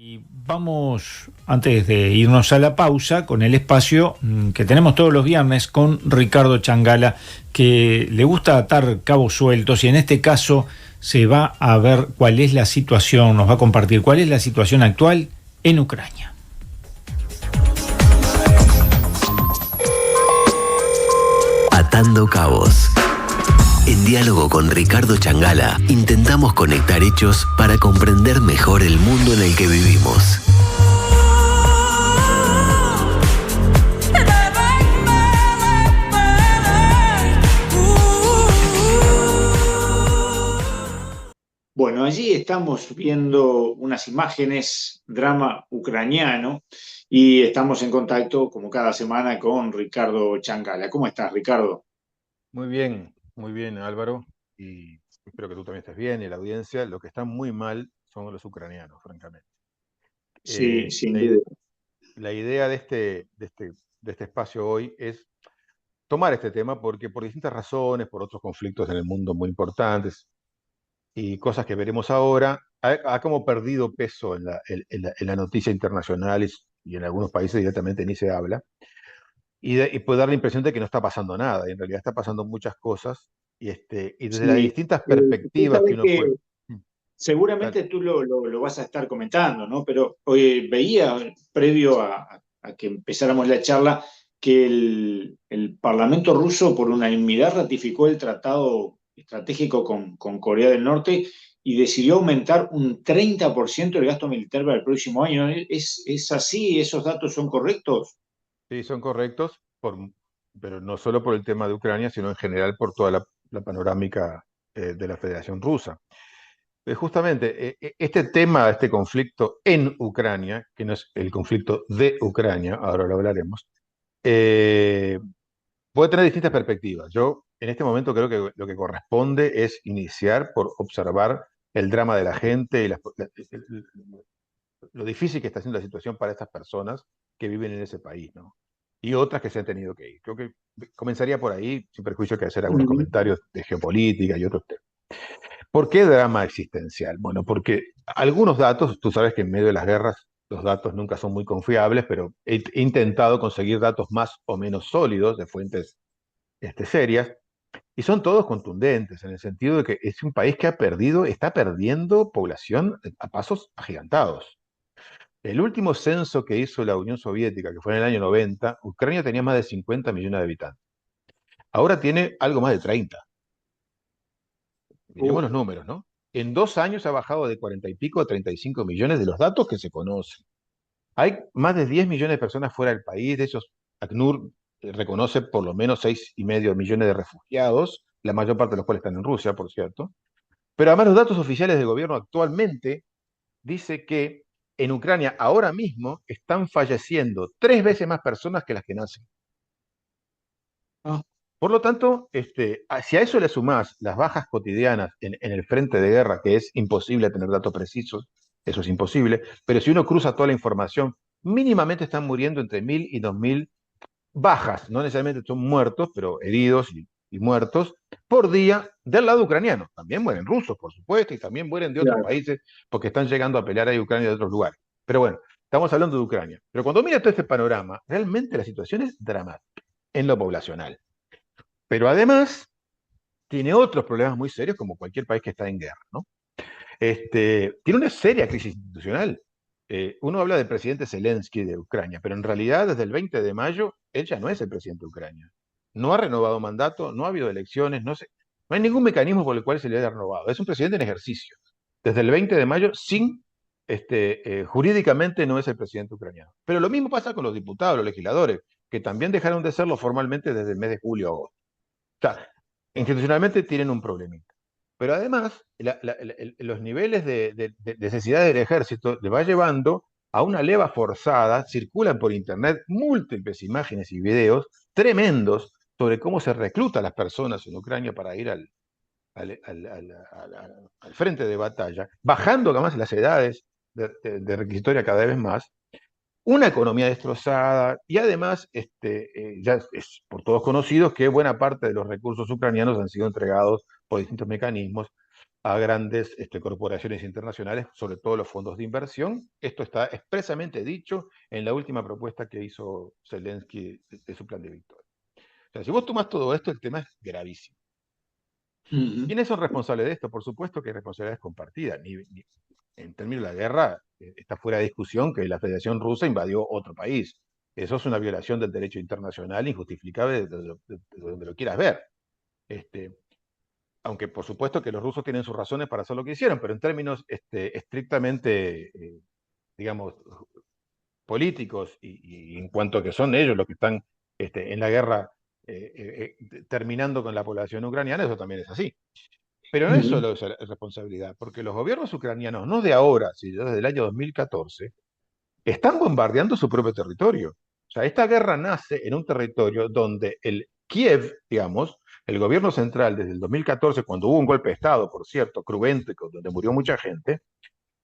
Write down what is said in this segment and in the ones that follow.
Y vamos, antes de irnos a la pausa, con el espacio que tenemos todos los viernes con Ricardo Changala, que le gusta atar cabos sueltos y en este caso se va a ver cuál es la situación, nos va a compartir cuál es la situación actual en Ucrania. Atando cabos. En diálogo con Ricardo Changala, intentamos conectar hechos para comprender mejor el mundo en el que vivimos. Bueno, allí estamos viendo unas imágenes, drama ucraniano, y estamos en contacto, como cada semana, con Ricardo Changala. ¿Cómo estás, Ricardo? Muy bien, Álvaro, y espero que tú también estés bien y la audiencia. Lo que están muy mal son los ucranianos, francamente. Sí, sin La, duda. la idea de este espacio hoy es tomar este tema porque por distintas razones, por otros conflictos en el mundo muy importantes y cosas que veremos ahora, ha como perdido peso en la noticia internacional y en algunos países directamente ni se habla. Y puede dar la impresión de que no está pasando nada, y en realidad está pasando muchas cosas, y desde las Sí, distintas usted perspectivas que sabe uno que puede... Dale. seguramente tú lo vas a estar comentando, ¿no? Pero hoy veía, previo a que empezáramos la charla, que el Parlamento ruso, por unanimidad, ratificó el tratado estratégico con Corea del Norte y decidió aumentar un 30% el gasto militar para el próximo año. ¿Es así? ¿Esos datos son correctos? Sí, son correctos, pero no solo por el tema de Ucrania, sino en general por toda la panorámica de la Federación Rusa. Justamente, este tema, este conflicto en Ucrania, que no es el conflicto de Ucrania, ahora lo hablaremos, eh, puede tener distintas perspectivas. Yo en este momento creo que lo que corresponde es iniciar por observar el drama de la gente y lo difícil que está siendo la situación para estas personas que viven en ese país, ¿no? Y otras que se han tenido que ir. Creo que comenzaría por ahí, sin perjuicio que hacer algunos comentarios de geopolítica y otros temas. ¿Por qué drama existencial? Bueno, porque algunos datos, tú sabes que en medio de las guerras los datos nunca son muy confiables, pero he intentado conseguir datos más o menos sólidos de fuentes serias, y son todos contundentes en el sentido de que es un país que está perdiendo población a pasos agigantados. El último censo que hizo la Unión Soviética, que fue en el año 90, Ucrania tenía más de 50 millones de habitantes. Ahora tiene algo más de 30. Miremos los números, ¿no? En 2 años ha bajado de 40 y pico a 35 millones de los datos que se conocen. Hay más de 10 millones de personas fuera del país, de esos ACNUR reconoce por lo menos 6,5 millones de refugiados, la mayor parte de los cuales están en Rusia, por cierto. Pero además los datos oficiales del gobierno actualmente dice que en Ucrania ahora mismo están falleciendo 3 veces más personas que las que nacen. Ah, Por lo tanto, si a eso le sumás las bajas cotidianas en el frente de guerra, que es imposible tener datos precisos, eso es imposible, pero si uno cruza toda la información, mínimamente están muriendo entre 1.000 y 2.000 bajas, no necesariamente son muertos, pero heridos y muertos por día del lado ucraniano. También mueren rusos, por supuesto, y también mueren de otros claro. países porque están llegando a pelear ahí Ucrania de otros lugares. Pero bueno, estamos hablando de Ucrania. Pero cuando mira todo este panorama, realmente la situación es dramática en lo poblacional. Pero además tiene otros problemas muy serios como cualquier país que está en guerra, ¿no? Tiene una seria crisis institucional. Uno habla del presidente Zelensky de Ucrania, pero en realidad desde el 20 de mayo él ya no es el presidente de Ucrania. No ha renovado mandato, no ha habido elecciones, no hay ningún mecanismo por el cual se le haya renovado. Es un presidente en ejercicio. Desde el 20 de mayo, jurídicamente no es el presidente ucraniano. Pero lo mismo pasa con los diputados, los legisladores, que también dejaron de serlo formalmente desde el mes de julio a agosto. O sea, institucionalmente tienen un problemita. Pero además, los niveles de necesidad del ejército le va llevando a una leva forzada, circulan por internet múltiples imágenes y videos tremendos sobre cómo se recluta a las personas en Ucrania para ir al frente de batalla, bajando además las edades de requisitoria cada vez más, una economía destrozada y además ya es por todos conocidos que buena parte de los recursos ucranianos han sido entregados por distintos mecanismos a grandes corporaciones internacionales, sobre todo los fondos de inversión. Esto está expresamente dicho en la última propuesta que hizo Zelensky de su plan de victoria. O sea, si vos tomás todo esto, el tema es gravísimo. Ujú, ¿Quiénes son responsables de esto? Por supuesto que hay responsabilidades compartidas. En términos de la guerra, está fuera de discusión que la Federación Rusa invadió otro país. Eso es una violación del derecho internacional injustificable de donde lo quieras ver. Este, Aunque por supuesto que los rusos tienen sus razones para hacer lo que hicieron, pero en términos estrictamente, digamos, políticos y en cuanto a que son ellos los que están en la guerra terminando con la población ucraniana, eso también es así. Pero no es ujú, solo esa responsabilidad, porque los gobiernos ucranianos, no de ahora, sino desde el año 2014, están bombardeando su propio territorio. O sea, esta guerra nace en un territorio donde el Kiev, digamos, el gobierno central desde el 2014, cuando hubo un golpe de Estado, por cierto, cruento, donde murió mucha gente,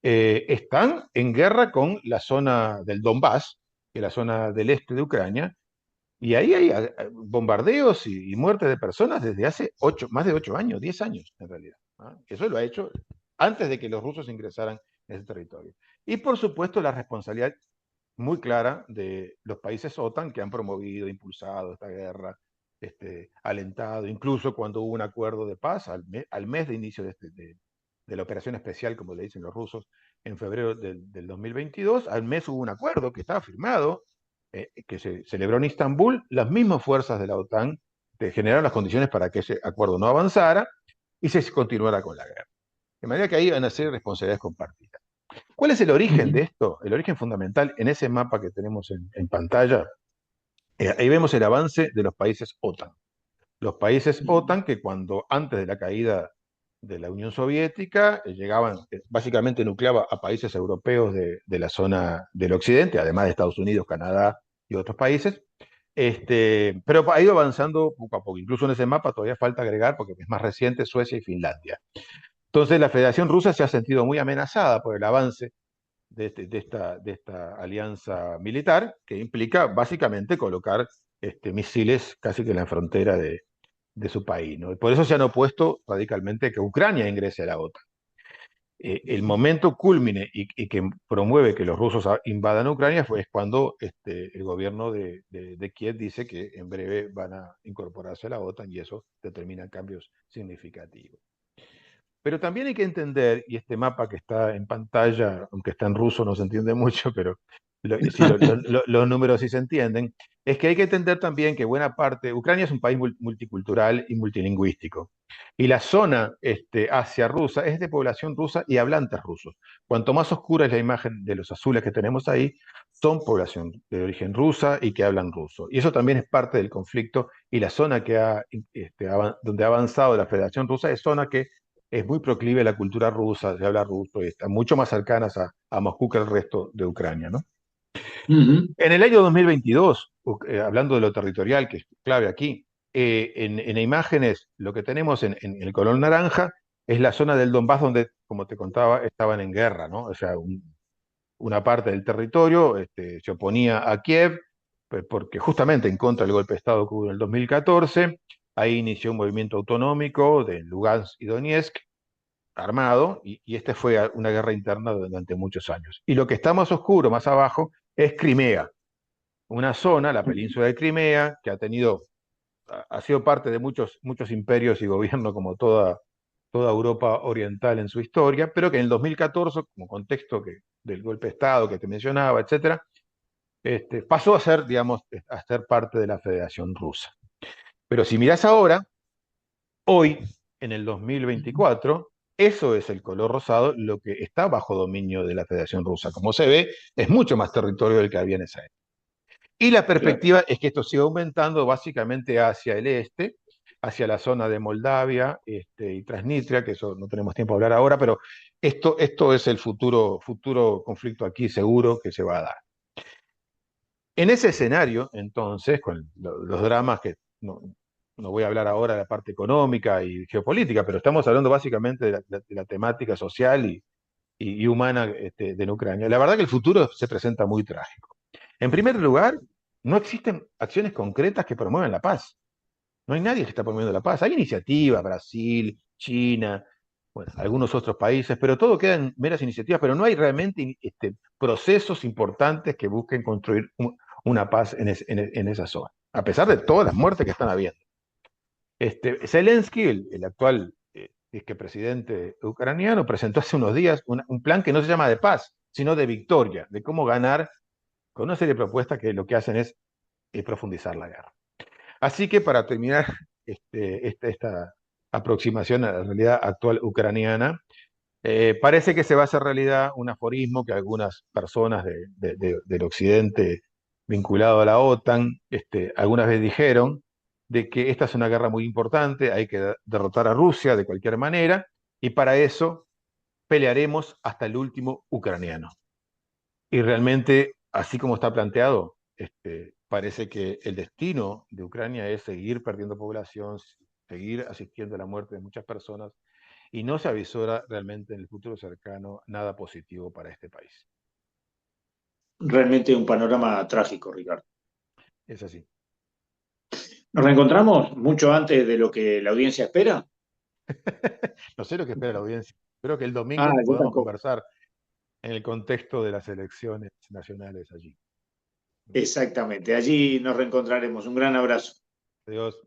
están en guerra con la zona del Donbass, que es la zona del este de Ucrania, y ahí hay bombardeos y muertes de personas desde hace más de 8 años, 10 años en realidad. ¿Ah? Eso lo ha hecho antes de que los rusos ingresaran en ese territorio. Y por supuesto la responsabilidad muy clara de los países OTAN que han promovido, impulsado esta guerra, alentado, incluso cuando hubo un acuerdo de paz al mes de inicio de la operación especial, como le dicen los rusos, en febrero del 2022, al mes hubo un acuerdo que estaba firmado, que se celebró en Istambul. Las mismas fuerzas de la OTAN generaron las condiciones para que ese acuerdo no avanzara y se continuara con la guerra. De manera que ahí van a ser responsabilidades compartidas. ¿Cuál es el origen de ujú, esto? El origen fundamental en ese mapa que tenemos en pantalla. Ahí vemos el avance de los países OTAN. Los países ujú, OTAN que cuando antes de la caída de la Unión Soviética llegaban, básicamente nucleaba a países europeos de la zona del occidente, además de Estados Unidos, Canadá y otros países. Pero ha ido avanzando poco a poco. Incluso en ese mapa todavía falta agregar, porque es más reciente, Suecia y Finlandia. Entonces la Federación Rusa se ha sentido muy amenazada por el avance de esta alianza militar, que implica básicamente colocar misiles casi que en la frontera de su país, ¿no? Y por eso se han opuesto radicalmente que Ucrania ingrese a la OTAN. El momento cúlmine y que promueve que los rusos invadan Ucrania es cuando el gobierno de Kiev dice que en breve van a incorporarse a la OTAN y eso determina cambios significativos. Pero también hay que entender, y este mapa que está en pantalla, aunque está en ruso no se entiende mucho, pero sí, los números sí se entienden, es que hay que entender también que buena parte, Ucrania es un país multicultural y multilingüístico, y la zona Asia rusa es de población rusa y hablantes rusos. Cuanto más oscura es la imagen de los azules que tenemos ahí, son población de origen rusa y que hablan ruso. Y eso también es parte del conflicto, y la zona donde ha avanzado la Federación Rusa es zona que es muy proclive a la cultura rusa, se habla ruso y están mucho más cercanas a Moscú que el resto de Ucrania, ¿no? ujú, En el año 2022, hablando de lo territorial, que es clave aquí, en imágenes lo que tenemos en el color naranja es la zona del Donbass donde, como te contaba, estaban en guerra, ¿no? O sea, una parte del territorio se oponía a Kiev, porque justamente en contra del golpe de Estado que hubo en el 2014, ahí inició un movimiento autonómico de Lugansk y Donetsk, armado, y esta fue una guerra interna durante muchos años. Y lo que está más oscuro, más abajo, es Crimea, una zona, la península de Crimea, que ha sido parte de muchos imperios y gobiernos como toda Europa oriental en su historia, pero que en el 2014, como contexto del golpe de Estado que te mencionaba, etcétera, pasó a ser, digamos, a ser parte de la Federación Rusa. Pero si mirás ahora, hoy, en el 2024, eso es el color rosado, lo que está bajo dominio de la Federación Rusa. Como se ve, es mucho más territorio del que había en esa época. Y la claro. perspectiva es que esto siga aumentando básicamente hacia el este, hacia la zona de Moldavia y Transnistria, que eso no tenemos tiempo de hablar ahora, pero esto es el futuro conflicto aquí seguro que se va a dar. En ese escenario, entonces, con los dramas que no voy a hablar ahora de la parte económica y geopolítica, pero estamos hablando básicamente de la temática social y humana de Ucrania. La verdad que el futuro se presenta muy trágico. En primer lugar, no existen acciones concretas que promuevan la paz. No hay nadie que está promoviendo la paz. Hay iniciativas, Brasil, China, bueno, algunos otros países, pero todo queda en meras iniciativas, pero no hay realmente procesos importantes que busquen construir una paz en esa zona, a pesar de todas las muertes que están habiendo. Zelensky, el actual presidente ucraniano, presentó hace unos días un plan que no se llama de paz, sino de victoria, de cómo ganar con una serie de propuestas que lo que hacen es profundizar la guerra. Así que para terminar esta aproximación a la realidad actual ucraniana, parece que se va a hacer realidad un aforismo que algunas personas del occidente vinculado a la OTAN algunas veces dijeron, de que esta es una guerra muy importante, hay que derrotar a Rusia de cualquier manera, y para eso pelearemos hasta el último ucraniano. Y realmente, así como está planteado, parece que el destino de Ucrania es seguir perdiendo población, seguir asistiendo a la muerte de muchas personas, y no se avisora realmente en el futuro cercano nada positivo para este país. Realmente un panorama trágico, Ricardo. Es así. ¿Nos reencontramos mucho antes de lo que la audiencia espera? No sé lo que espera la audiencia. Espero que el Ah, domingo yo podamos tampoco. conversar en el contexto de las elecciones nacionales allí. Exactamente. Allí nos reencontraremos. Un gran abrazo. Adiós.